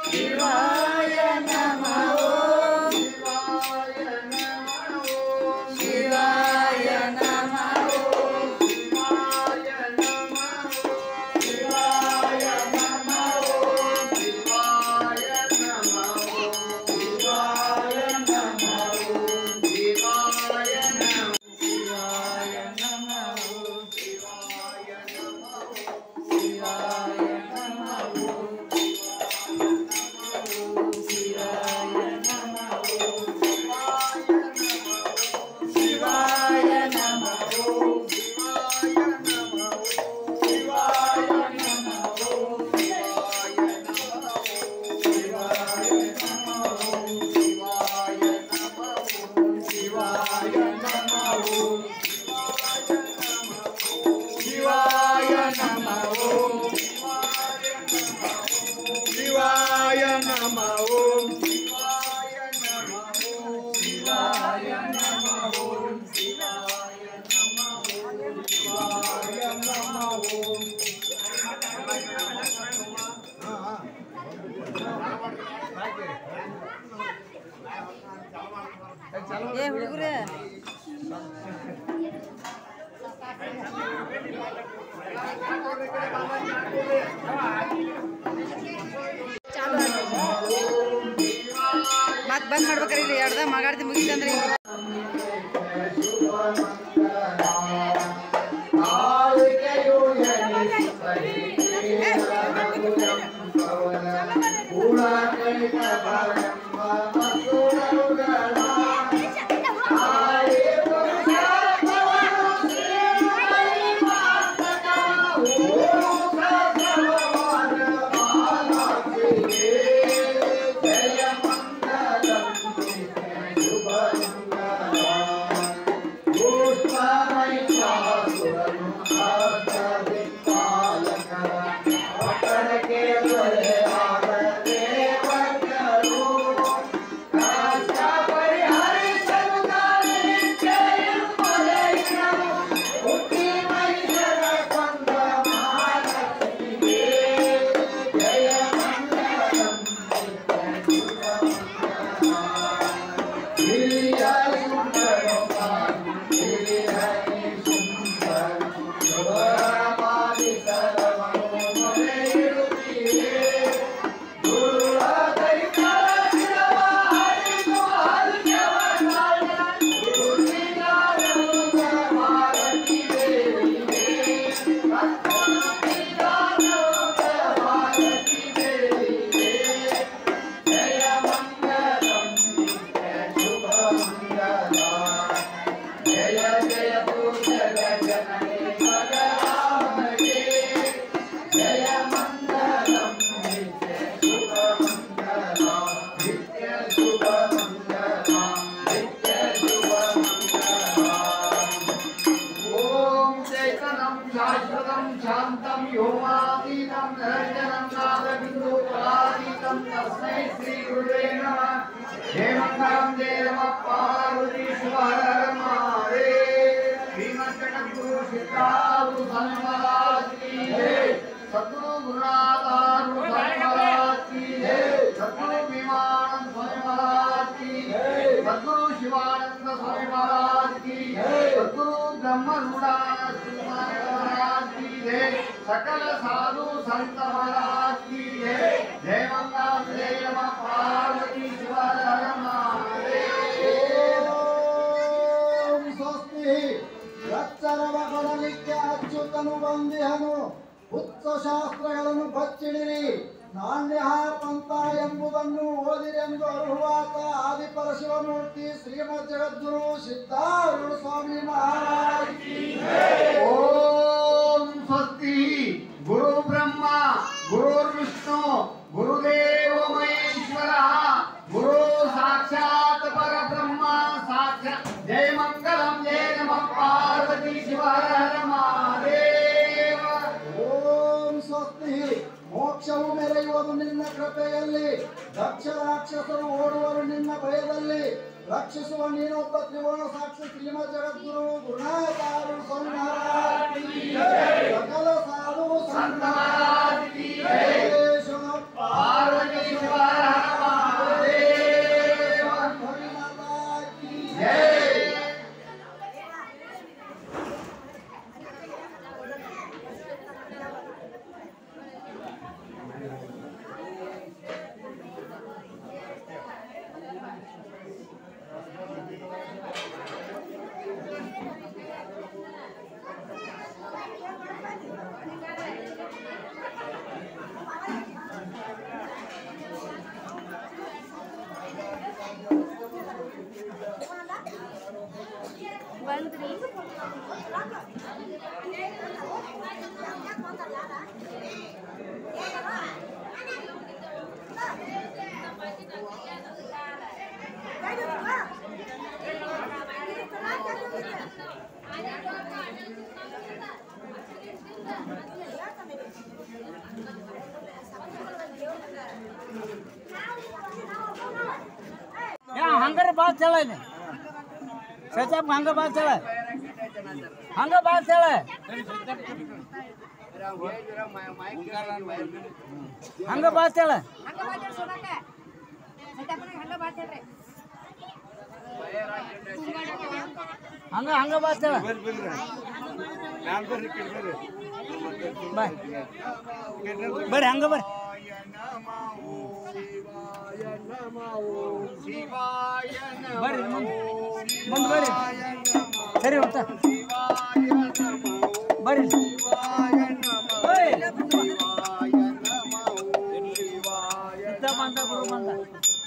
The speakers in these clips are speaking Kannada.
ಶಿವಾಯ ನಮಃ ಶಿವಾಯ ನಮಃ ये हुड़गुरे मत बंद ಮಾಡ್ಬೇಕ್ರಿ ಎರಡ ಮಾಗಾಡ್ತಿ ಮುಗಿತಂದ್ರಿ सकल साधु संत महाराज की जय। जय मंगलम जय नमः पार्वती शिवाय हर महादेव। ओम स्वस्ति ರಚ್ಚರವಗೊಡಲಿಕ್ಕೆ ಅಚ್ಯುತನು ಬಂದಿಹನು ಉಚ್ಚ ಶಾಸ್ತ್ರಗಳನ್ನು ಬಚ್ಚಿಡಿರಿ ನಾಣ್ಯ ಪಂಥ ಎಂಬುದನ್ನು ಓದಿರೆಂದು ಅರುಹುವಾತ ಆದಿಪರಶಿವಮೂರ್ತಿ ಶ್ರೀಮದ್ ಜಗದ್ಗುರು ಸಿದ್ಧಾರೂಢ ಸ್ವಾಮಿ ಮಹಾರಾಜ್ ಕಿ ಜೈ। ओम स्वस्ति गुरु ब्रह्मा गुरुर्विष्णु गुरुदेव महेश्वरः गुरु साक्षात् परब्रह्म साक्षात्। जय मंगलम जय नमः पार्वती शिवाय हर महादेव। ಓಂ ಸ್ವಸ್ತಿ ಮೋಕ್ಷವು ಮೆರೆಯುವುದು ನಿನ್ನ ಕೃಪೆಯಲ್ಲಿ ದಕ್ಷ ರಾಕ್ಷಸರು ಓಡುವರು ನಿನ್ನ ಭಯದಲ್ಲಿ ರಕ್ಷಿಸುವ ನೀನೊಬ್ಬ ತ್ರಿಗುಣ ಸಾಕ್ಷಿ ಶ್ರೀಮದ್ ಜಗದ್ಗುರು ಗುರುನಾಥಾರು ಸ್ವಾಮಿ ಮಹಾರಾಜ್ ಕಿ ಜೈ। ಸಕಲ ಸಾಧು ಸಂತ ಮಹಾರಾಜ್ ಕಿ ಜೈ। ಹಂಗಾರೆ ಭಾಳ ಚಲ ಇದೆ ಸಚಪ್ ಹಂಗ ಭಾಳ ಚಲ ಹಂಗ ಭಾಳ ಚಲ ಹಂಗ ಭಾಳ ಚಲ ಹಂಗ ಹಂಗ ಭಾಳ ಚಲ ಬರ್ರಿ ಹಂಗ ಬರ್ರಿ ಬರ್ರಿ ಮುಂದೆ ಬರ್ರಿ ಸರಿ ಹೋಗ್ತಾ ಬರ್ರಿ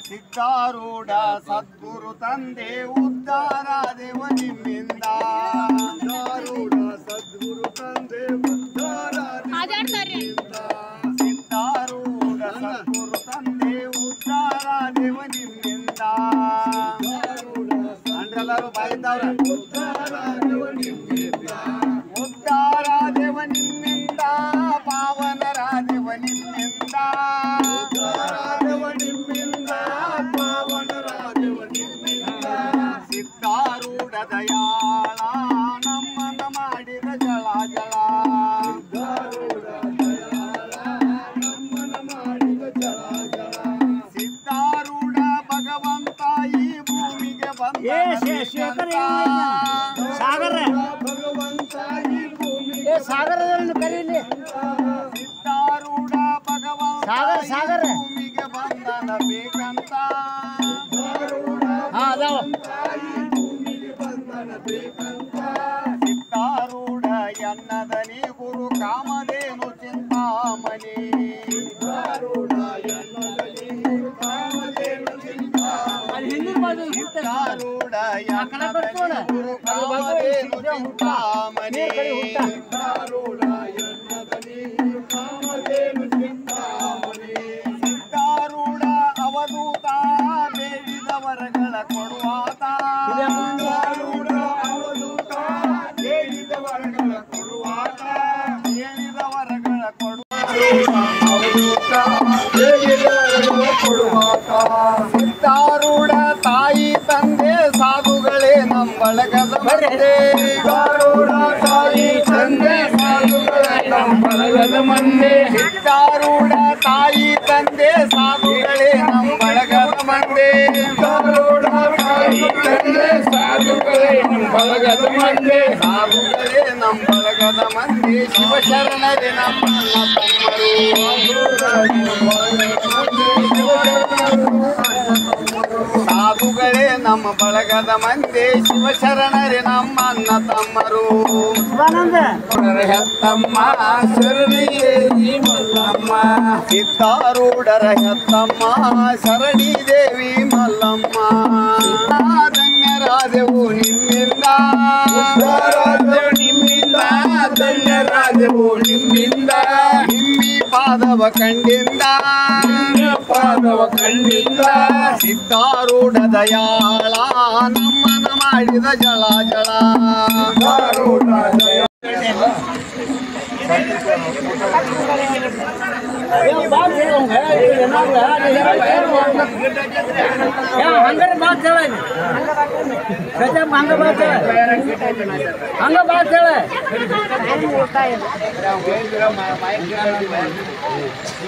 ಸಿದ್ಧಾರೂಢ ಸದ್ಗುರು ತಂದೆ ಉದ್ಧಾರ ದೇವ ನಿಮ್ಮಿಂದ ಸದ್ಗುರು ತಂದೆ ಉದ್ಧಾರ ಸಿದ್ಧಾರೂಢ ಸದ್ಗುರು ತಂದೆ ಉದ್ಧಾರ ದೇವ ನಿಮ್ಮಿಂದ ಅಂಡ್ರೆಲ್ಲರೂ ಬಾಯಿದ್ದವ್ರ ಉದ್ಧಾರ ದೇವ ನಿಮ್ಮಿಂದ ಪಾವನರ ದೇವ ನಿಮ್ಮಿಂದ ಸಿದ್ಧಾರೂಢ ದಯಾಳ ನಮ್ಮನ್ನ ಮಾಡಿದ ಜಳ ಜಳ ಸಿದ್ಧಾರೂಢ ಭಗವಂತ ಈ ಭೂಮಿಗೆ ಬಂದ ಸಾಗರ ಸಾಗರದನ್ನು ಕರೀಲಿ ಸಿದ್ಧಾರೂಢ ಭಗವಂತ ಸಾಗರ ಭೂಮಿಗೆ ಬಂದನ ಬೇಕಂತ ಹಾ ಅದಾವ ಸಿದ್ಧಾರೂಢ ಎನ್ನದನಿ ಗುರು ಕಾಮಧೇನು ಚಿಂತಾಮಣಿ ಸಿದ್ಧಾರೂಢ ಎನ್ನದನಿ ಗುರು ಕಾಮಧೇನು ಚಿಂತಾಮಣಿ ಸಿದ್ಧಾರೂಢ ಅವಧೂತ ಬೇಡಿದ ವರಗಳ ಕೊಡುವಾತ ಹೇಳಿದ ವರಗಳ ಕೊಡುವಾತ ಹೇಳಿದ ವರಗಳ ಕೊಡುವಾತ ಸಿದ್ಧಾರೂಢ ತಾಯಿ ತಂದೆ ಸಾಧುಗಳೇ ನಮ್ಮ ಬಳಗದ ಮಂದೆ ಸಿದ್ಧಾರೂಢ ತಾಯಿ ತಂದೆ ಸಾಧುಗಳೇ ನಮ್ಮ ಬಳಗದ ಮಂದೆ ಸಿದ್ಧಾರೂಢ ತಾಯಿ ತಂದೆ ಸಾಧುಗಳೇ ನಮ್ಮ ಬಳಗದ ಮಂದೆ ಸಿದ್ಧಾರೂಢ ತಾಯಿ ತಂದೆ ಸಾಧುಗಳೇ ನಮ್ಮ ಬಳಗದ ಮಂದೆ ಸಾಧುಗಳೇ ನಮ್ಮ ಬಳಗದ ಮಂದೆ ಶಿವಶರಣರೇ ನಮ್ಮ ಸಾಧುಗಳೇ ನಮ್ಮ ಬಳಗದ ಮಂದಿ ಶಿವಶರಣರೇ ನಮ್ಮ ಅಣ್ಣ ತಮ್ಮರು ಹೆತ್ತಮ್ಮ ಶರಣಿಯೇ ಮಲ್ಲಮ್ಮ ಸಿದ್ಧಾರೂಢರ ಹೆತ್ತಮ್ಮ ಶರಣಿ ದೇವಿ ಮಲ್ಲಮ್ಮ ಧನ್ಯರಾದೆವು ನಿಮ್ಮಿಂದ ನಿಮ್ಮಿಂದ ಧನ್ಯರಾದೆವು ನಿಮ್ಮಿಂದ ನಿಮ್ಮಿ ಪಾದವ ಕಂಡಿಂದ ಸಿದ್ಧಾರೂಢ ದಯಾಳ ನಮ್ಮನ ಮಾಡಿದ ಜಳ ಜಳ ಹಂಗಾರೆ ಬಾತ್ ಹೇಳ ಹಂಗ ಬಾತ್ ಹೇಳ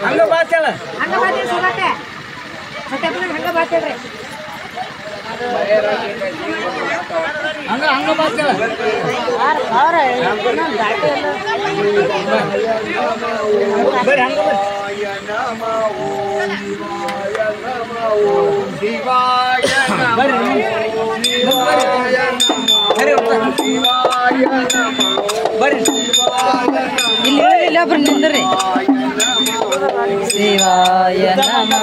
ಹಂಗ ಬಾತ್ ಹೇಳ ಹಂಗ ಬಾತ್ ಹೇಳ ಹಂಗ ಹಂಗ ಬಾತ್ ಹೇಳ ಬರ್ರಿ ಹಂಗ ಶಿವಾಯ ಬರ್ರಿ ಇಲ್ಲ ಒಬ್ರು ನಿಂದ್ರಿ ಶಿವಾಯ ನಮೋ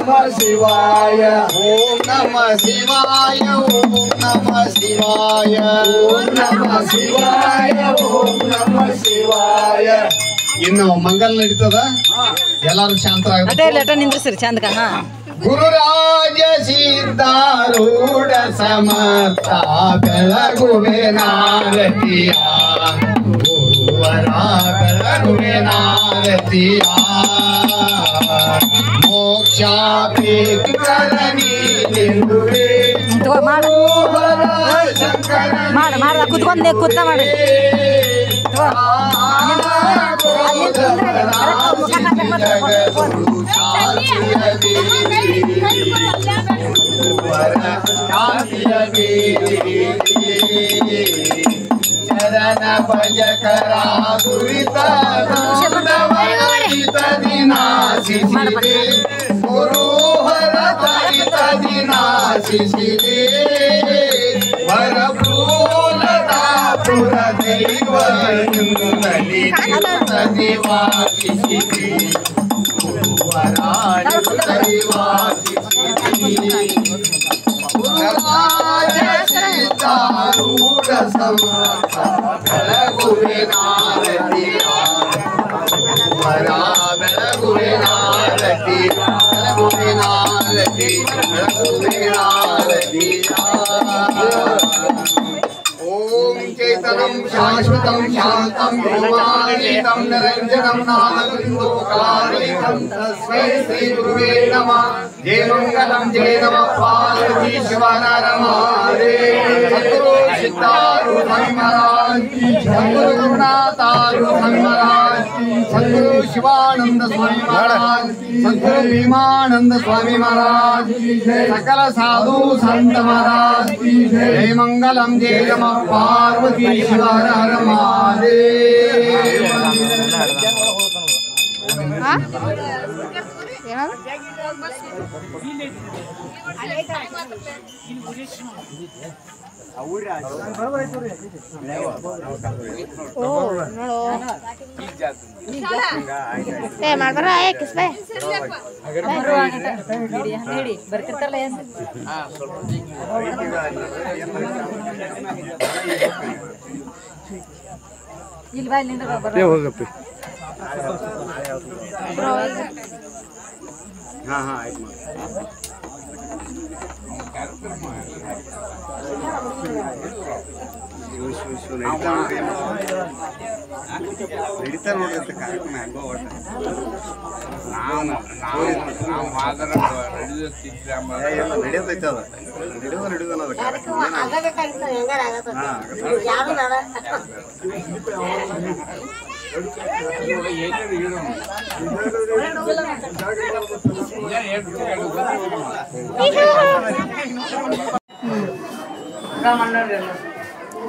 ನಮಃ ಶಿವಾಯ ಓಂ ನಮಃ ಶಿವಾಯ ಓಂ ನಮಃ ಶಿವಾಯ ಓಂ ನಮಃ ಶಿವಾಯ ಓಂ ನಮಃ ಶಿವಾಯ. ಇನ್ನು ಮಂಗಲ್ ನಡೀತದ, ಎಲ್ಲರೂ ಶಾಂತರಾಗ. ನಿಂದ್ರಿಸ್ರಿ ಚಂದ. ಗುರುರಾಜ ಸಿದ್ಧಾರೂಢ ಸಮರ್ಥ ಬೆಳಗುವೆ ನಾರತಿಯ ಗುರುವರ ಬೆಳಗುವೆ ನಾರತಿಯ ಮೋಕ್ಷಾಪೇಕ್ಷರ ನೀಡುವೆ ಮಾಡ ಕುತ್ಕೊಂಡೆ ಕೂತ ಮಾಡಿ ಚರಣ ಭಜಕರ ದುರಿತ ದಿನಾಶಿಸಿದೆ ಗುರು ಹರ ತ್ವರಿತ ದಿನಾಶಿಸಿದೆ ವರಪೂಲದಾಪುರ ದೈವ ನಿವಾಸಿಸಿದೆ ಗುರುವರಾಜ ನಿವಾಸಿಸಿದೆ ಗುರುರಾಜ ಸಿದ್ಧಾರೂಢ ಸಮರ್ಥ ಬೆಳಗುವೆ ನಾರತಿಯ ಗುರುವರ ಬೆಳಗುವೆ ನಾರತಿಯ ಬೆಳಗುವೆ ನಾರತಿ ಬೆಳಗುವೆ ನಾರತಿಯ. ಓಂ ಚೇತನಂ ಶಾಶ್ವತಂ ಶಾಂತಂ ಯೋಗಾತೀತಂ ನಿರಂಜನಂ ನಾಮಕೃತೋಕಾರಯಿತಂ ತಸ್ಮೈ ಶ್ರೀ ಗುರುವೇ ನಮಃ. ಜಯ ಮಂಗಲಂ ಜಯ ನಮಃ ಪಾರ್ವತಿ ಶಿವನರ ಮಹಾದೇವ. ಸದ್ಗುರು ಸಿದ್ಧಾರೂಢ ಸ್ವಾಮಿ ಮಹಾರಾಜ್ ಕಿ ಜಯ. ಸದ್ಗುರು ಗುರುನಾಥಾರೂಢ ಸ್ವಾಮಿ ಮಹಾರಾಜ್ ಕಿ ಜಯ. ಸದ್ಗುರು ಶಿವಾನಂದ ಸ್ವಾಮಿ ಮಹಾರಾಜ್ ಕಿ ಜಯ. ಸದ್ಗುರು ಭೀಮಾನಂದ ಸ್ವಾಮಿ ಮಹಾರಾಜ್ ಕಿ ಜಯ. ಸಕಲ ಸಾಧು ಸಂತ ಮಹಾರಾಜ್ ಕಿ ಜಯ. ಜಯ ಮಂಗಲಂ ಜಯ ನಮಃ ಪಾರ್ವತಿ ಶಿವನರ ಮಹಾದೇವ. ಬರ್ತಿರ್ತಾರಲ್ಲ ಇಲ್ಲಿ ಬಾ ಹೋಗಪ್ಪಿ. ನಡೀತಾ ನೋಡಿರುತ್ತೆ ಕಾರ್ಯಕ್ರಮ ಹೆಂಗೋ ಒಟ್ಟು ನಡೆಯೋದೈತೆ ಅದು ನಡೆಯೋದು ಅನ್ನೋದು ಕಾರ್ಯಕ್ರಮ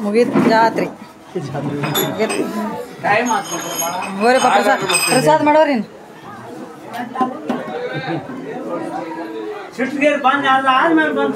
ಮುಗೀತು ಜಾತ್ರೆ. ಪ್ರಸಾದ ಮಾಡೋರಿ ಬಂದ ಆದ್ಮೇಲೆ ಬಂದ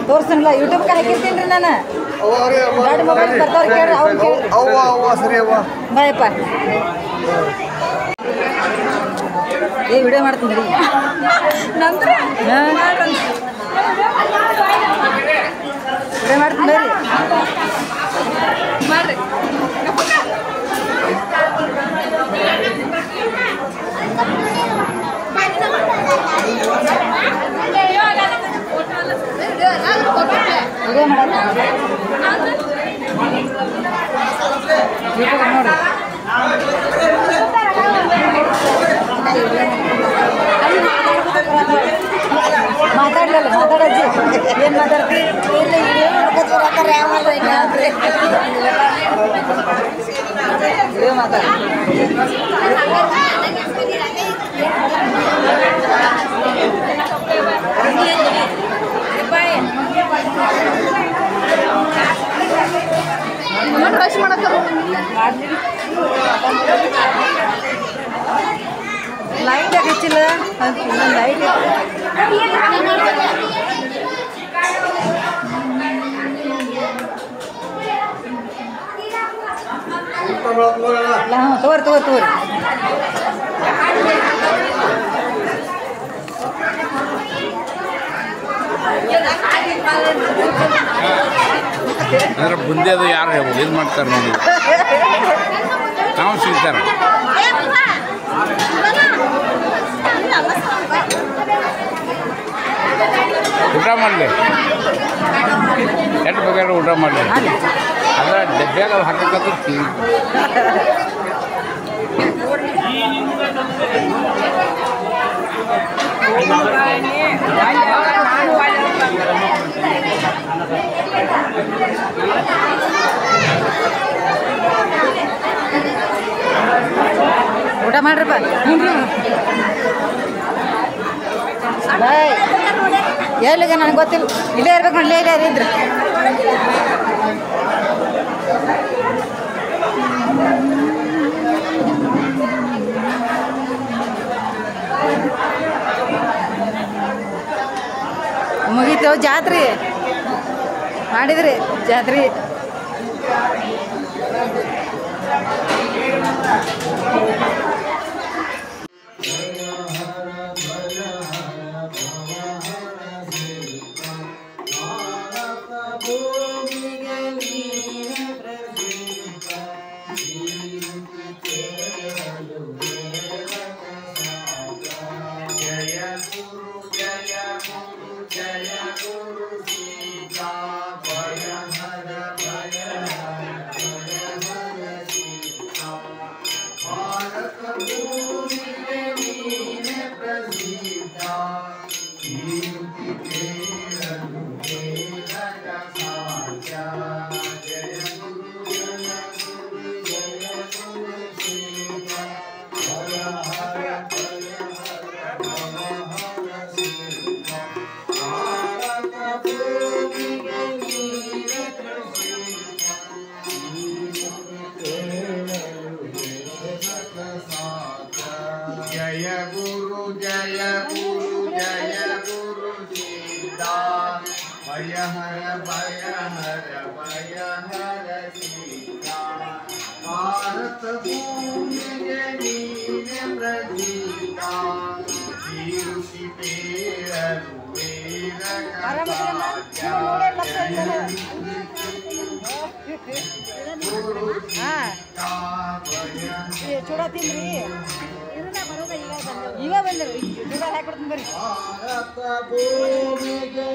ತೋರ್ಸಲ್ಲ ಯೂಟ್ಯೂಬ್ ಹಾಕಿರ್ತೀನಿ ರೀ ನಾನು. ಎರಡು ಮೊಬೈಲ್ ಬರ್ತಾವ್ರಿ ಕೇಳ್ರಿ ಅವ್ರು ಕೇಳ್ರಿ. ಸರಿ ಅವ್ವ ಬಾಯಪ್ಪ ಏ ವಿಡಿಯೋ ಮಾಡ್ತೀನಿ ರೀ ನಂತರ ವಿಡಿಯೋ ಮಾಡ್ತೀನಿ ಬರ್ರಿ ಮಾಡ್ರಿ. ವಿಡಿಯೋ ಮಾಡೋದು ನೋಡ್ರಿ. ಮಾತಾಡ್ಲಲ್ಲ ಮಾತಾಡಜ್ಜಿ ಏನು ಮಾತಾಡ್ತಿ ವಿಡಿಯೋ ಮಾತಾಡ ರಶ್ ಮಾಡಕ್ಕೆ ಲೈಟ್ ಹಚ್ಚಿಲ್ಲ ಲೈಟ್ ತೋರಿ ಅಂದ್ರೆ ಮುಂದೆ ಅದು ಯಾರು ಇದು ಮಾಡ್ತಾರೆ ನೋಡಿ ನಾವು ಸಿಗ್ತಾರೆ ಊಟ ಮಾಡಲಿ ಎಷ್ಟು ಬೇಕಾದ್ರೆ ಊಟ ಮಾಡಲಿ ಅದ್ರ ಡಬ್ಬ್ಯಾಗ ಅದು ಹಾಕಕ್ಕಂತ ಊಟ ಮಾಡ್ರಪ್ಪ ಎಲ್ಲಿಗ ನನಗೆ ಗೊತ್ತಿಲ್ಲ ಇಲ್ಲೇ ಇರ್ಬೇಕು ನೋಡಿ ಇಲ್ಲೇ ಇದ್ರೆ ಮುಗೀತು ಜಾತ್ರೆ ಮಾಡಿದ್ರಿ ಜಾತ್ರೆ ಚೂಡ ತಿನ್ರಿ ಈಗ ಬಂದ್ರಿ ಚೂಡ ಹಾಕೊಡ್ತೀನಿ ಬರ್ರಿ ಭೂಮಿಗೆ